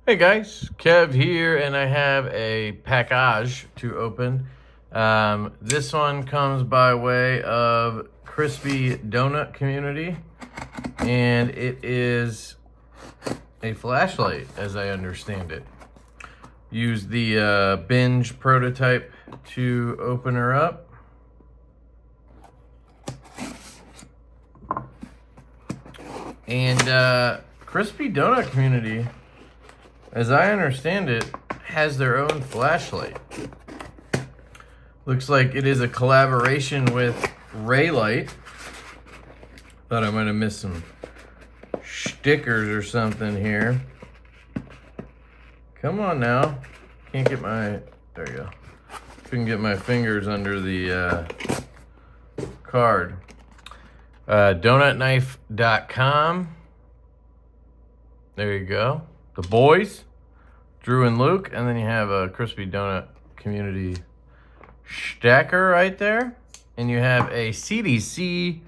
Hey guys, Kev here, and I have a package to open. This one comes by way of Crispy Donut Community, and it is a flashlight, as I understand it. Use the Binge prototype to open her up. And Crispy Donut Community, as I understand it, has their own flashlight. Looks like it is a collaboration with Reylight. Thought I might have missed some stickers or something here. Come on now. Can't get my, there you go. Couldn't get my fingers under the card. Donutknife.com. There you go. The boys, Drew and Luke, and then you have a Crispy Donut Community stacker right there, and you have a CDC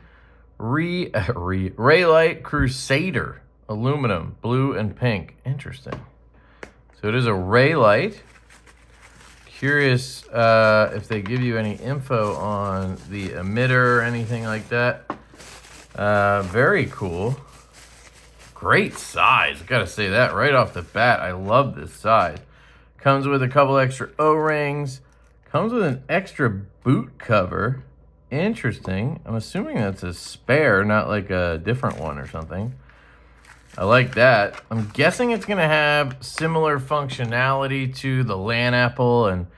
Reylight Crusader, aluminum, blue and pink. Interesting. So it is a Reylight. Curious if they give you any info on the emitter or anything like that. Very cool. Great size, gotta say that right off the bat. I love this size. Comes with a couple extra O-rings. Comes with an extra boot cover. Interesting. I'm assuming that's a spare, not like a different one or something. I like that. I'm guessing it's gonna have similar functionality to the LAN Apple and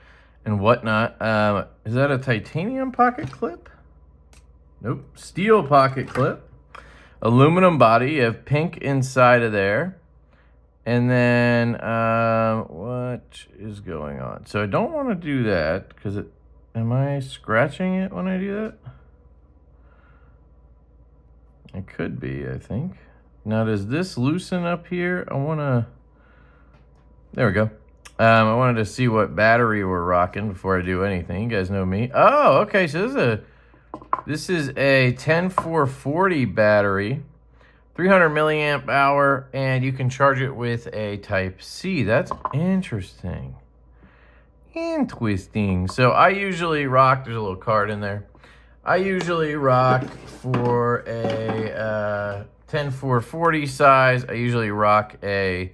whatnot. Is that a titanium pocket clip? Nope, steel pocket clip. Aluminum body, you have pink inside of there. And then, what is going on? So I don't want to do that, because am I scratching it when I do that? It could be, I think. Now, does this loosen up here? I want to, there we go. I wanted to see what battery we're rocking before I do anything. You guys know me. Oh, okay, so this is a 10440 battery, 300 milliamp hour, and you can charge it with a Type-C. That's interesting. Interesting. So I usually rock, there's a little card in there. I usually rock for a 10440 size. I usually rock a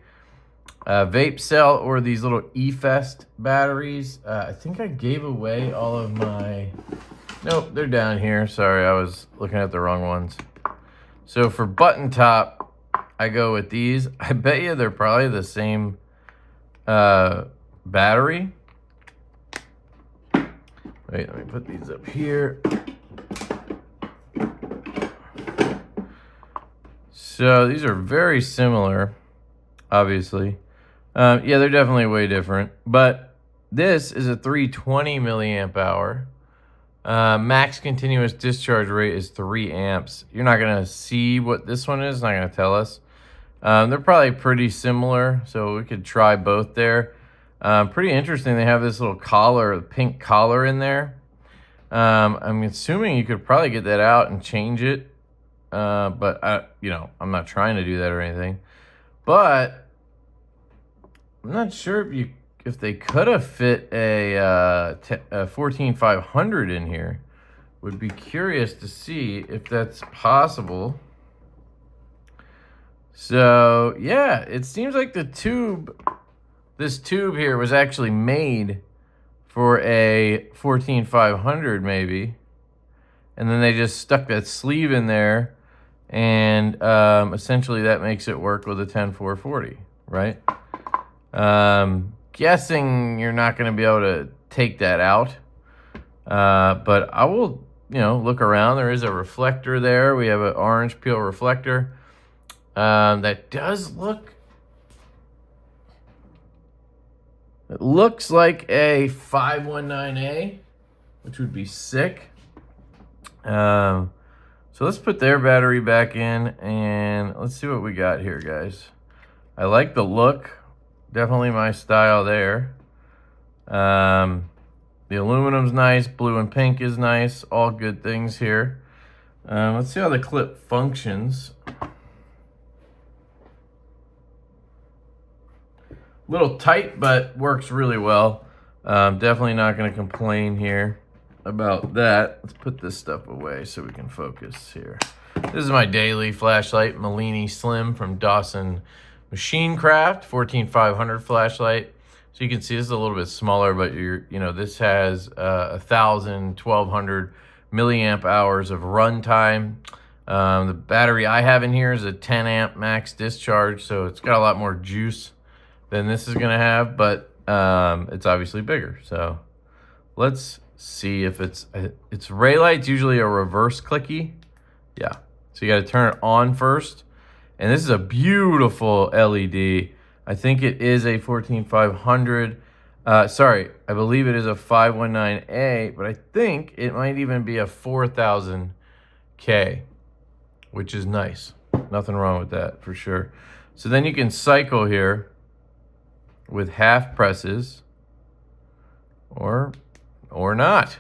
vape cell or these little eFest batteries. I think I gave away all of my... Nope, they're down here. Sorry, I was looking at the wrong ones. So for button top, I go with these. I bet you they're probably the same battery. Wait, let me put these up here. So these are very similar, obviously. Yeah, they're definitely way different. But this is a 320 milliamp hour. Max continuous discharge rate is 3 amps. You're not going to see what this one is. It's not going to tell us. They're probably pretty similar, so we could try both there. Pretty interesting. They have this little collar, pink collar in there. I'm assuming you could probably get that out and change it. But I'm not trying to do that or anything. But I'm not sure if they could have fit a 14500 in here. Would be curious to see if that's possible. So yeah, it seems like this tube here was actually made for a 14500 maybe, and then they just stuck that sleeve in there, and essentially that makes it work with a 10440, right? Guessing you're not going to be able to take that out, but I will, look around. There is a reflector there. We have an orange peel reflector that does look. It looks like a 519A, which would be sick. So let's put their battery back in, and let's see what we got here, guys. I like the look. Definitely my style there. The aluminum's nice. Blue and pink is nice. All good things here. Let's see how the clip functions. little tight, but works really well. Definitely not going to complain here about that. Let's put this stuff away so we can focus here. This is my daily flashlight, Malini Slim from Dawson Machine Craft, 14500 flashlight. So you can see this is a little bit smaller, but this has 1200 milliamp hours of run time. The battery I have in here is a 10 amp max discharge, so it's got a lot more juice than this is gonna have, but it's obviously bigger. So let's see if it's Reylight's usually a reverse clicky. Yeah, so you got to turn it on first, and this is a beautiful LED. I think it is a 14500. Sorry, I believe it is a 519A, but I think it might even be a 4000K, which is nice. Nothing wrong with that for sure. So then you can cycle here with half presses or not.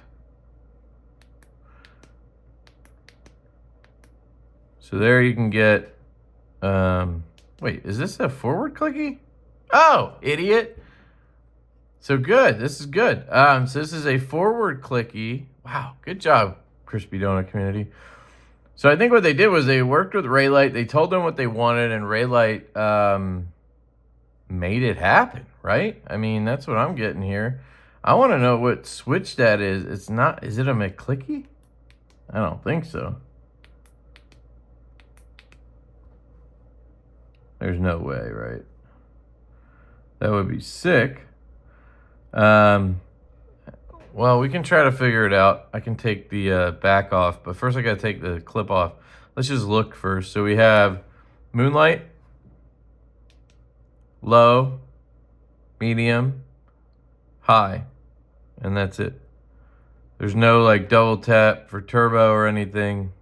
So there you can get, wait, is this a forward clicky? Oh, idiot. So good, this is good. So this is a forward clicky. Wow, good job, Crispy Donut community. So I think what they did was they worked with Reylight. They told them what they wanted, and Reylight made it happen, right? I mean, that's what I'm getting here. I want to know what switch that is. It's not, is it a McClicky? I don't think so. There's no way, right? That would be sick. Well, we can try to figure it out. I can take the back off, but first I gotta take the clip off. Let's just look first. So we have Moonlight, low, medium, high, and that's it. There's no like double tap for turbo or anything.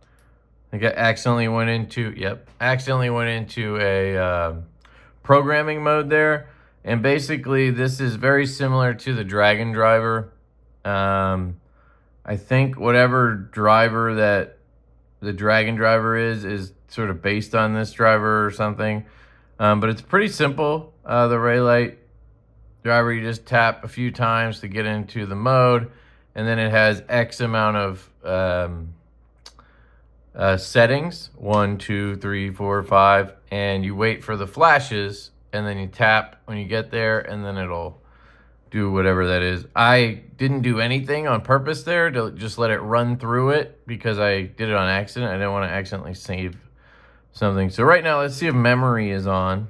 I think I accidentally went into, a programming mode there. And basically this is very similar to the Dragon driver. I think whatever driver that the Dragon driver is sort of based on this driver or something. But it's pretty simple. The Reylight driver, you just tap a few times to get into the mode, and then it has X amount of settings, 1, 2, 3, 4, 5, and you wait for the flashes, and then you tap when you get there, and then it'll do whatever that is. I didn't do anything on purpose there to just let it run through it because I did it on accident. I didn't want to accidentally save something. So right now, let's see if memory is on.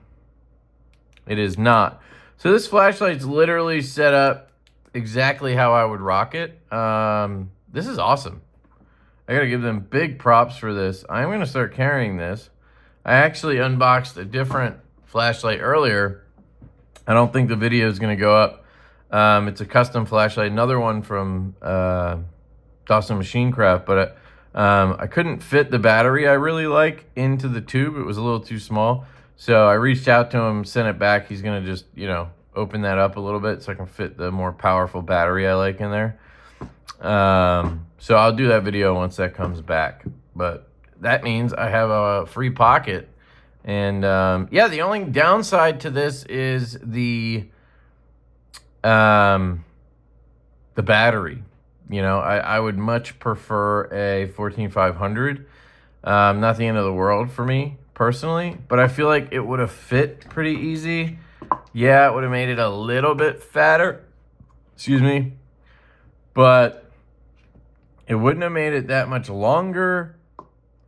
It is not. So this flashlight's literally set up exactly how I would rock it. This is awesome. I gotta give them big props for this. I'm gonna start carrying this. I actually unboxed a different flashlight earlier. I don't think the video is gonna go up. It's a custom flashlight, another one from Dawson Machine Craft, but I couldn't fit the battery I really like into the tube. It was a little too small. So I reached out to him, sent it back. He's gonna just, open that up a little bit so I can fit the more powerful battery I like in there. So I'll do that video once that comes back, but that means I have a free pocket. And yeah, the only downside to this is the battery. I would much prefer a 14500. Not the end of the world for me personally, but I feel like it would have fit pretty easy. Yeah, it would have made it a little bit fatter, excuse me, but it wouldn't have made it that much longer.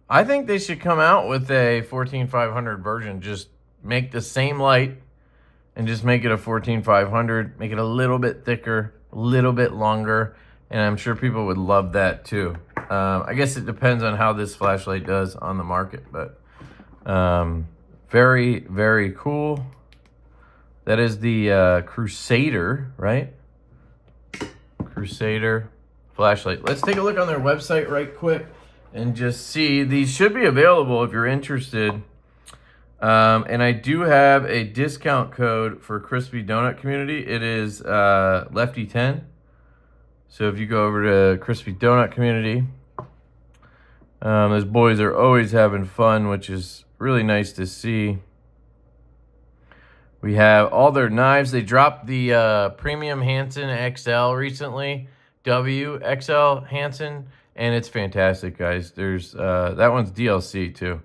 I think they should come out with a 14500 version. Just make the same light and just make it a 14500. Make it a little bit thicker, a little bit longer, and I'm sure people would love that too. I guess it depends on how this flashlight does on the market, but very, very cool. That is the Crusader, right? Crusader flashlight. Let's take a look on their website right quick and just see. These should be available if you're interested. And I do have a discount code for Crispy Donut community. It is Lefty10. So if you go over to Crispy Donut community, those boys are always having fun, which is really nice to see. We have all their knives. They dropped the Premium Hansen XL recently, WXL Hansen, and it's fantastic, guys. There's that one's DLC too.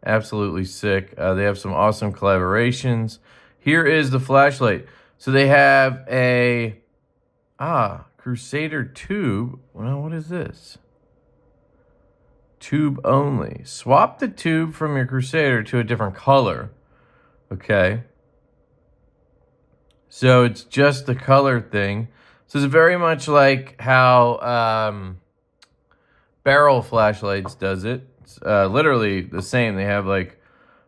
Absolutely sick. They have some awesome collaborations. Here is the flashlight. So they have a Crusader tube. Well, what is this? Tube only. Swap the tube from your Crusader to a different color. Okay. So it's just the color thing. So it's very much like how Barrel Flashlights does it. It's literally the same. They have like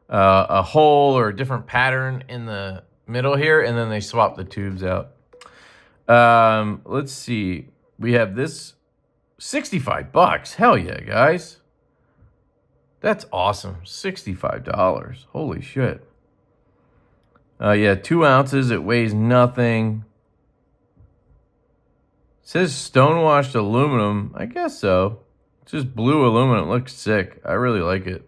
a hole or a different pattern in the middle here, and then they swap the tubes out. Let's see. We have this $65. Hell yeah, guys. That's awesome. $65. Holy shit. Yeah, 2 ounces. It weighs nothing. It says stonewashed aluminum. I guess so. It's just blue aluminum. It looks sick. I really like it.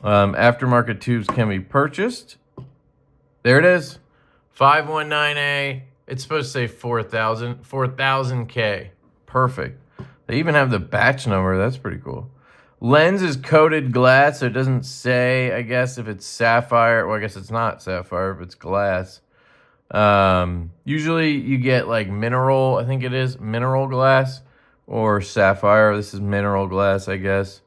Aftermarket tubes can be purchased. There it is. 519A. It's supposed to say 4,000. 4,000K. Perfect. They even have the batch number. That's pretty cool. Lens is coated glass, so it doesn't say, I guess, if it's sapphire. Well, I guess it's not sapphire if it's glass. Usually you get like mineral, I think it is, mineral glass or sapphire. This is mineral glass, I guess.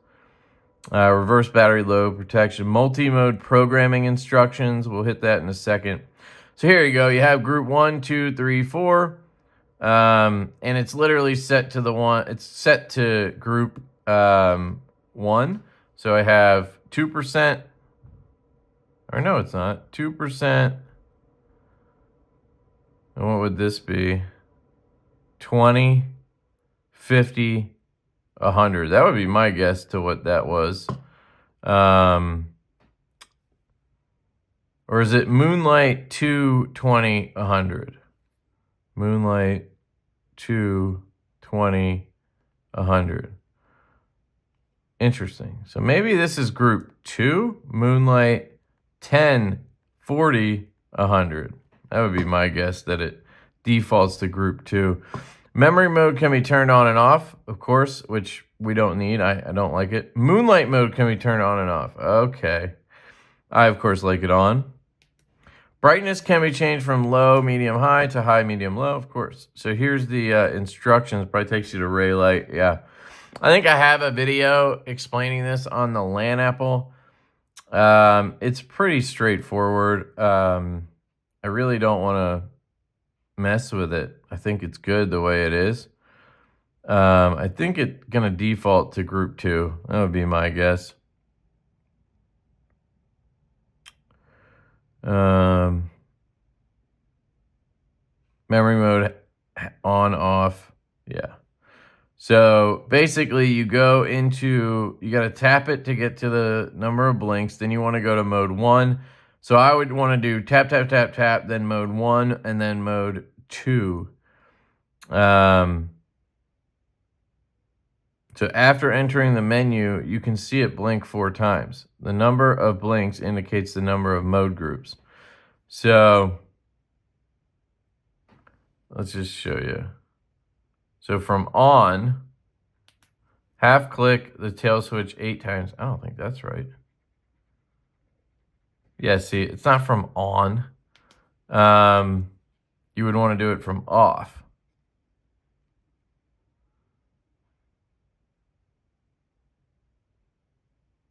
Reverse battery load protection. Multi-mode programming instructions. We'll hit that in a second. So here you go. You have group 1, 2, 3, 4. And it's literally set to the one. It's set to group 1. So I have 2%. Or no, it's not. 2%. And what would this be? 20, 50, 100. That would be my guess to what that was. Or is it Moonlight 2, 20, 100? Moonlight 2, 20, 100. Interesting. So maybe this is group 2. Moonlight 10, 40, 100. That would be my guess that it defaults to group 2. Memory mode can be turned on and off, of course, which we don't need. I don't like it. Moonlight mode can be turned on and off. Okay. I, of course, like it on. Brightness can be changed from low, medium, high to high, medium, low, of course. So here's the instructions. Probably takes you to Reylight. Yeah. I think I have a video explaining this on the LAN Apple. It's pretty straightforward. I really don't want to mess with it. I think it's good the way it is. I think it's going to default to group 2. That would be my guess. Memory mode on, off. Yeah. So basically you go into, you got to tap it to get to the number of blinks. Then you want to go to mode 1. So I would want to do tap, tap, tap, tap, then mode 1, and then mode 2. So after entering the menu, you can see it blink 4 times. The number of blinks indicates the number of mode groups. So let's just show you. So from on, half click the tail switch 8 times. I don't think that's right. Yeah, see, it's not from on. You would want to do it from off.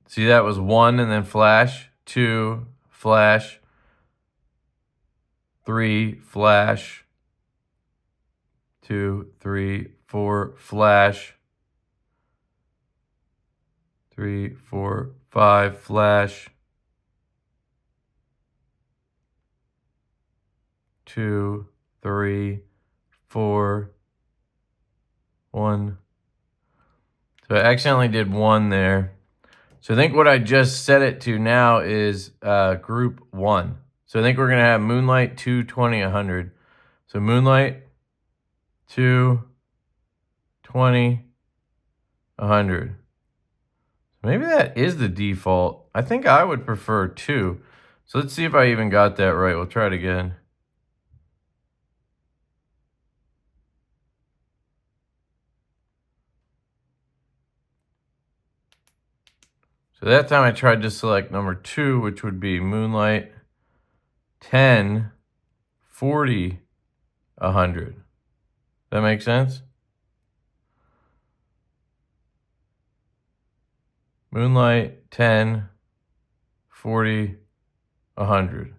See, that was 1 and then flash, 2, flash, 3, flash, 2, 3, 4, flash, 3, 4, 5, flash, 2, 3, 4, 1. So I accidentally did 1 there. So I think what I just set it to now is group 1. So I think we're going to have Moonlight 2, 20, 100. So Moonlight 2, 20, 100. Maybe that is the default. I think I would prefer 2. So let's see if I even got that right. We'll try it again. So that time I tried to select number 2, which would be Moonlight, 10, 40, 100. That makes sense? Moonlight, 10, 40, 100.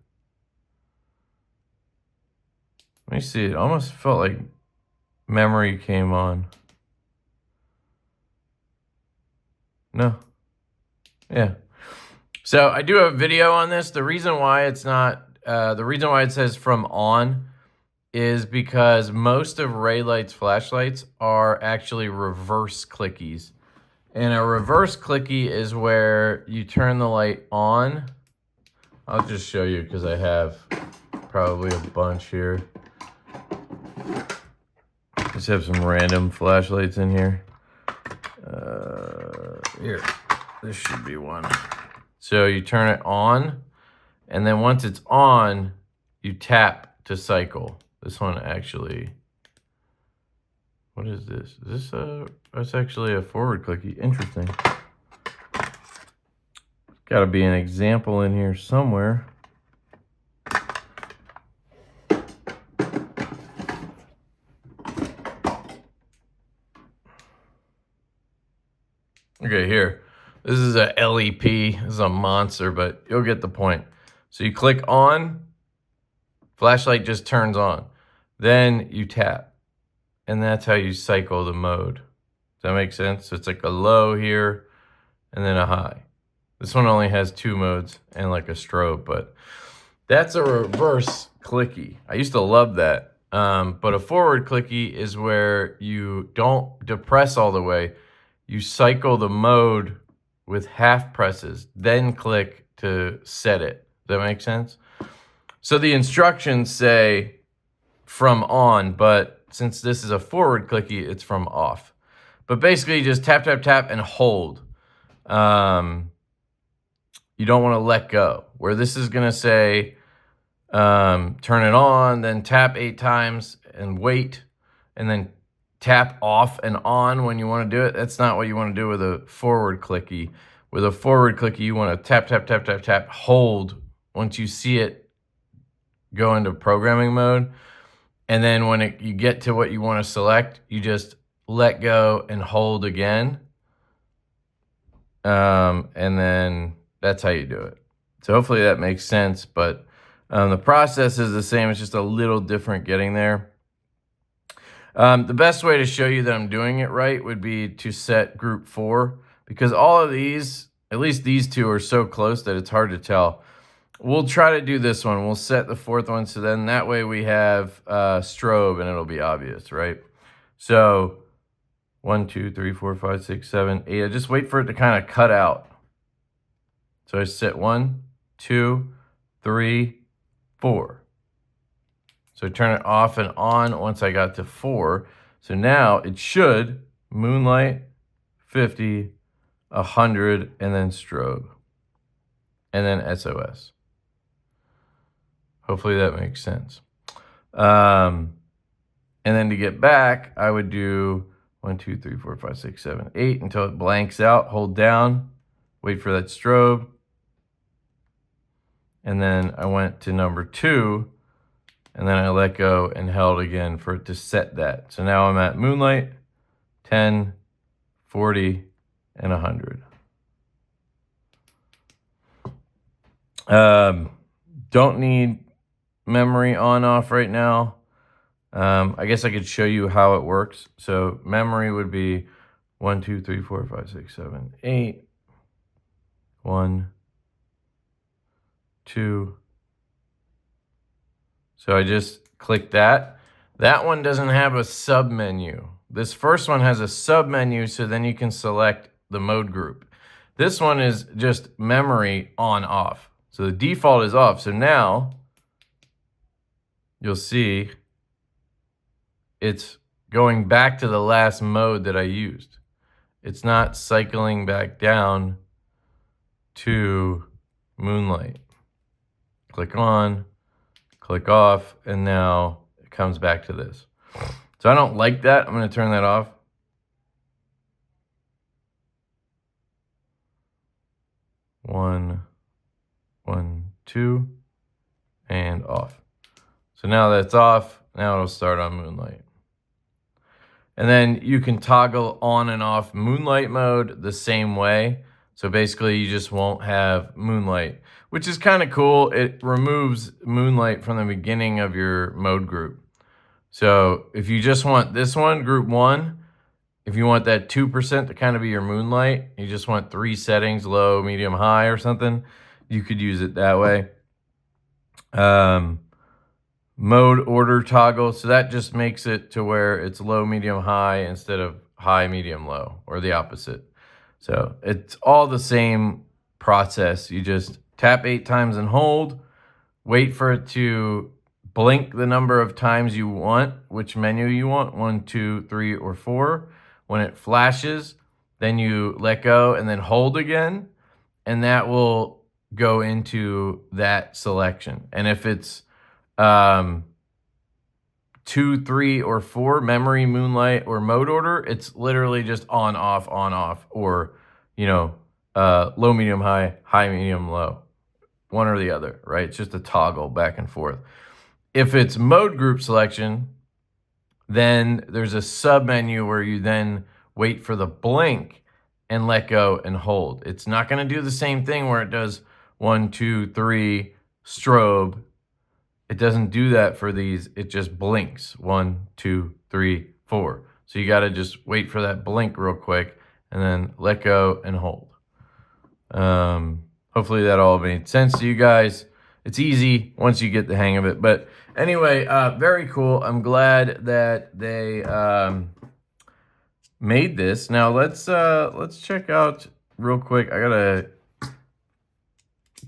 Let me see. It almost felt like memory came on. No. Yeah. So I do have a video on this. The reason why it's not, the reason why it says from on is because most of Reylight's flashlights are actually reverse clickies. And a reverse clicky is where you turn the light on. I'll just show you because I have probably a bunch here. Just have some random flashlights in here. Here, this should be one. So you turn it on, and then once it's on, you tap to cycle. This one actually, what is this? Is this that's actually a forward clicky. Interesting. Got to be an example in here somewhere. Okay, here. This is a LEP. This is a monster, but you'll get the point. So you click on, flashlight just turns on. Then you tap, and that's how you cycle the mode. Does that make sense? So it's like a low here, and then a high. This one only has 2 modes and like a strobe, but that's a reverse clicky. I used to love that. But a forward clicky is where you don't depress all the way. You cycle the mode with half presses, then click to set it. Does that make sense? So the instructions say from on, but since this is a forward clicky, it's from off. But basically, you just tap, tap, tap, and hold. You don't want to let go. Where this is going to say turn it on, then tap 8 times and wait, and then tap off and on when you want to do it. That's not what you want to do with a forward clicky. With a forward clicky, you want to tap, tap, tap, tap, tap, hold once you see it go into programming mode. And then when you get to what you want to select, you just let go and hold again. And then that's how you do it. So hopefully that makes sense. But the process is the same. It's just a little different getting there. The best way to show you that I'm doing it right would be to set group 4, because all of these, at least these 2, are so close that it's hard to tell. We'll try to do this one. We'll set the 4th one, so then that way we have strobe and it'll be obvious, right? So 1, 2, 3, 4, 5, 6, 7, 8. I just wait for it to kind of cut out. So I set 1, 2, 3, 4. So I turn it off and on once I got to 4. So now it should moonlight, 50, 100, and then strobe. And then SOS. Hopefully that makes sense. And then to get back, I would do 1, 2, 3, 4, 5, 6, 7, 8 until it blanks out. Hold down, wait for that strobe. And then I went to number 2. And then I let go and held again for it to set that. So now I'm at moonlight, 10, 40, and 100. Don't need memory on off right now. I guess I could show you how it works. So memory would be 1, 2, 3, 4, 5, 6, 7, 8. 1, 2. So I just click that. That one doesn't have a sub menu. This first one has a sub menu, so then you can select the mode group. This one is just memory on off. So the default is off. So now you'll see it's going back to the last mode that I used. It's not cycling back down to moonlight. click on, click off, and now it comes back to this. So I don't like that. I'm going to turn that off. One, 2, and off. So now that's off. Now it'll start on Moonlight. And then you can toggle on and off Moonlight mode the same way. So basically you just won't have Moonlight, which is kind of cool. It removes Moonlight from the beginning of your mode group. So if you just want this one, group 1, if you want that 2% to kind of be your Moonlight, you just want 3 settings, low, medium, high or something, you could use it that way. Mode order toggle, so that just makes it to where it's low, medium, high instead of high, medium, low, or the opposite. So it's all the same process. You just tap 8 times and hold, wait for it to blink the number of times you want, which menu you want, 1, 2, 3, or 4. When it flashes, then you let go and then hold again, and that will go into that selection. And if it's 2, 3, or 4, memory, Moonlight, or mode order, it's literally just on, off, or, low, medium, high, high, medium, low. One or the other, right? It's just a toggle back and forth. If it's mode group selection, then there's a sub menu where you then wait for the blink and let go and hold. It's not going to do the same thing where it does 1, 2, 3 strobe. It doesn't do that for these. It just blinks 1, 2, 3, 4. So you got to just wait for that blink real quick and then let go and hold. Hopefully that all made sense to you guys. It's easy once you get the hang of it. But anyway, very cool. I'm glad that they made this. Now let's check out real quick. I gotta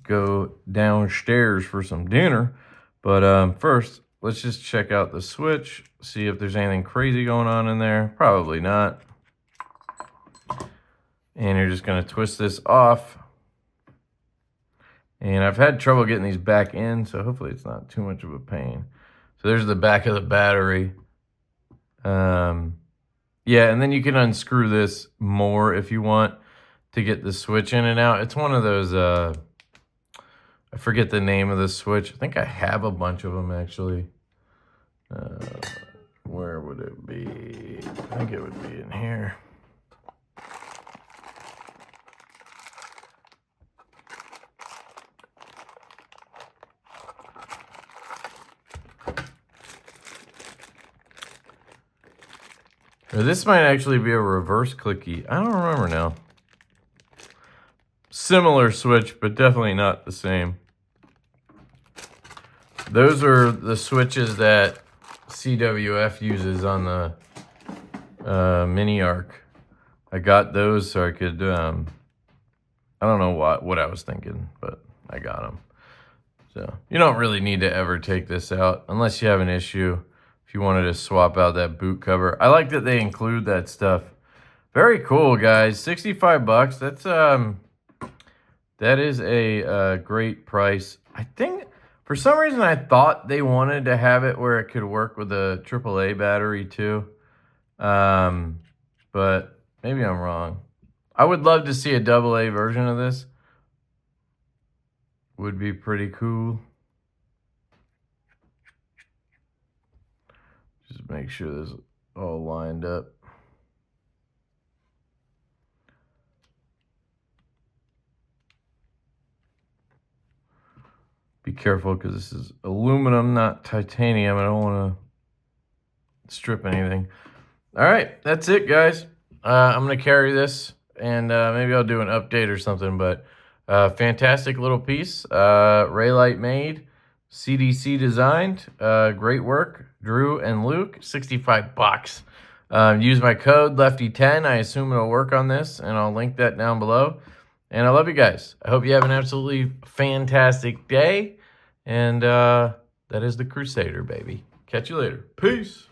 go downstairs for some dinner. But first, let's just check out the switch, see if there's anything crazy going on in there. Probably not. And you're just going to twist this off. And I've had trouble getting these back in, so hopefully it's not too much of a pain. So there's the back of the battery. Yeah, and then you can unscrew this more if you want to get the switch in and out. It's one of those... I forget the name of the switch. I think I have a bunch of them, actually. Where would it be? I think it would be in here. Or this might actually be a reverse clicky. I don't remember now. Similar switch, but definitely not the same. Those are the switches that CWF uses on the mini arc. I got those so I could, I don't know what I was thinking, but I got them. So you don't really need to ever take this out unless you have an issue. If you wanted to swap out that boot cover. I like that they include that stuff. Very cool, guys. 65 bucks. That's, that is a great price. I think for some reason I thought they wanted to have it where it could work with a AAA battery too. But maybe I'm wrong. I would love to see a AA version of this. Would be pretty cool. Just make sure this is all lined up. Be careful because this is aluminum, not titanium. I don't want to strip anything. All right, that's it, guys. I'm going to carry this, and maybe I'll do an update or something. But fantastic little piece. Reylight made, CDC designed. Great work, Drew and Luke. 65 bucks. Use my code LeftyEDC. I assume it'll work on this, and I'll link that down below. And I love you guys. I hope you have an absolutely fantastic day. And that is the Crusader, baby. Catch you later. Peace.